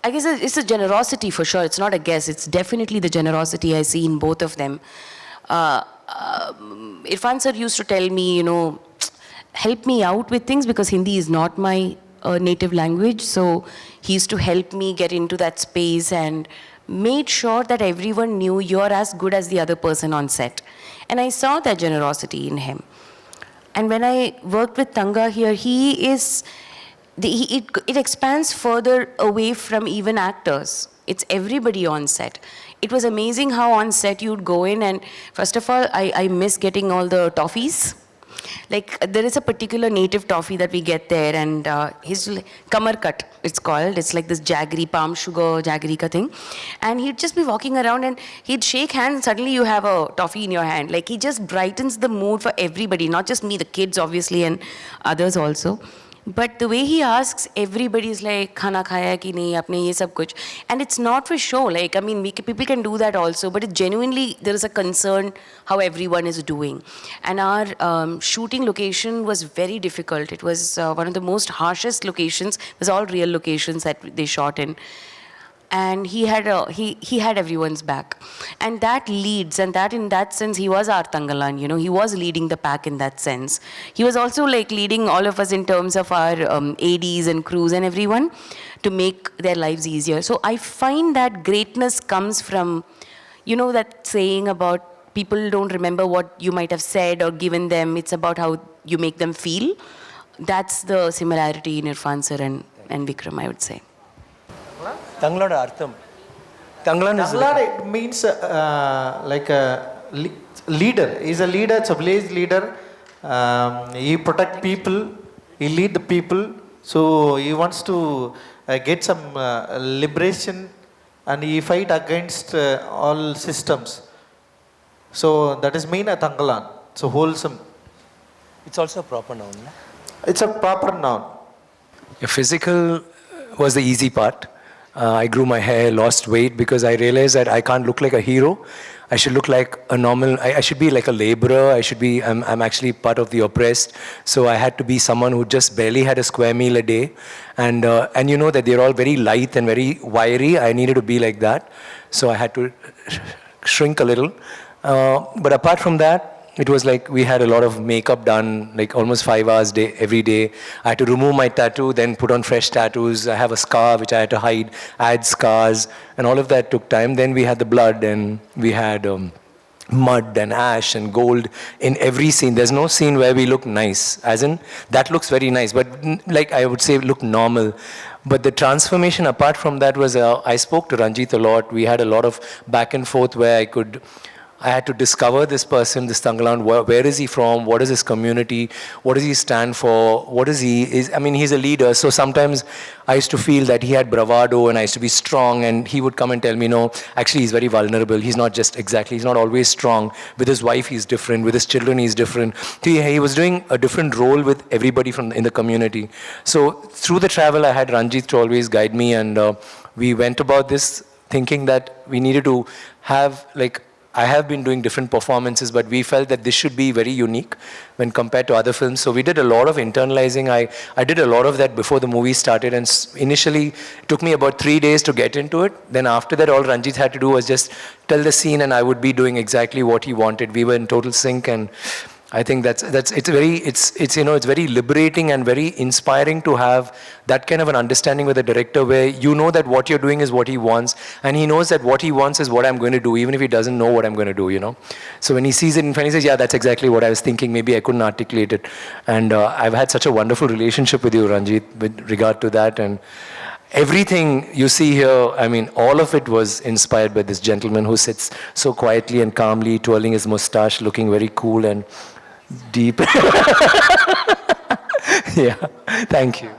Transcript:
I guess it's a generosity for sure. It's not a guess. It's definitely the generosity I see in both of them. Irfan sir used to tell me, help me out with things because Hindi is not my native language. So he used to help me get into that space and made sure that everyone knew you're as good as the other person on set. And I saw that generosity in him. And when I worked with Tanga here, it expands further away from even actors. It's everybody on set. It was amazing how on set you'd go in and first of all, I miss getting all the toffees. Like there is a particular native toffee that we get there and his 𝐂𝐻𝐿, it's called. It's like this jaggery, palm sugar jaggery ka thing. And he'd just be walking around and he'd shake hands and suddenly you have a toffee in your hand. Like he just brightens the mood for everybody, not just me, the kids obviously and others also. But the way he asks, everybody is like, khana khaya ki nahi, apne ye sab kuch. And it's not for show. Like, I mean, people can do that also, but it genuinely, there is a concern how everyone is doing. And our shooting location was very difficult. It was one of the most harshest locations. It was all real locations that they shot in. And he had everyone's back. And that leads, and that in that sense, he was our Tangalan, he was leading the pack in that sense. He was also like leading all of us in terms of our ADs and crews and everyone to make their lives easier. So I find that greatness comes from, that saying about people don't remember what you might have said or given them, it's about how you make them feel. That's the similarity in Irfan sir and Vikram, I would say. Tangalan Artham. Tangalan it means like a leader. He's a leader, it's a village leader. He protect people, he lead the people. So he wants to get some liberation and he fight against all systems. So that is mean a Tangalan. So wholesome. It's also a proper noun. No? It's a proper noun. Your physical was the easy part. I grew my hair, lost weight because I realized that I can't look like a hero. I should look like a normal, I should be like a laborer. I'm actually part of the oppressed. So I had to be someone who just barely had a square meal a day. And you know that they're all very light and very wiry. I needed to be like that. So I had to shrink a little. But apart from that, it was like we had a lot of makeup done, like almost 5 hours every day. I had to remove my tattoo, then put on fresh tattoos. I have a scar which I had to hide, add scars, and all of that took time. Then we had the blood and we had mud and ash and gold in every scene. There's no scene where we look nice, as in that looks very nice, but like I would say look normal. But the transformation apart from that was, I spoke to Ranjit a lot. We had a lot of back and forth where I had to discover this person, this Tangalan, where is he from, what is his community, what does he stand for, he's a leader, so sometimes I used to feel that he had bravado and I used to be strong and he would come and tell me, no, actually he's very vulnerable, he's not always strong, with his wife he's different, with his children he's different. He was doing a different role with everybody in the community. So through the travel I had Ranjit to always guide me and we went about this thinking that we needed to have I have been doing different performances, but we felt that this should be very unique when compared to other films. So we did a lot of internalizing. I did a lot of that before the movie started, and initially it took me about 3 days to get into it. Then after that, all Ranjit had to do was just tell the scene and I would be doing exactly what he wanted. We were in total sync, and I think it's very liberating and very inspiring to have that kind of an understanding with a director where you know that what you're doing is what he wants and he knows that what he wants is what I'm going to do, even if he doesn't know what I'm going to do, So when he sees it in front, he says, yeah, that's exactly what I was thinking. Maybe I couldn't articulate it. And I've had such a wonderful relationship with you, Ranjit, with regard to that. And everything you see here, all of it was inspired by this gentleman who sits so quietly and calmly, twirling his mustache, looking very cool and deep. Yeah, thank you.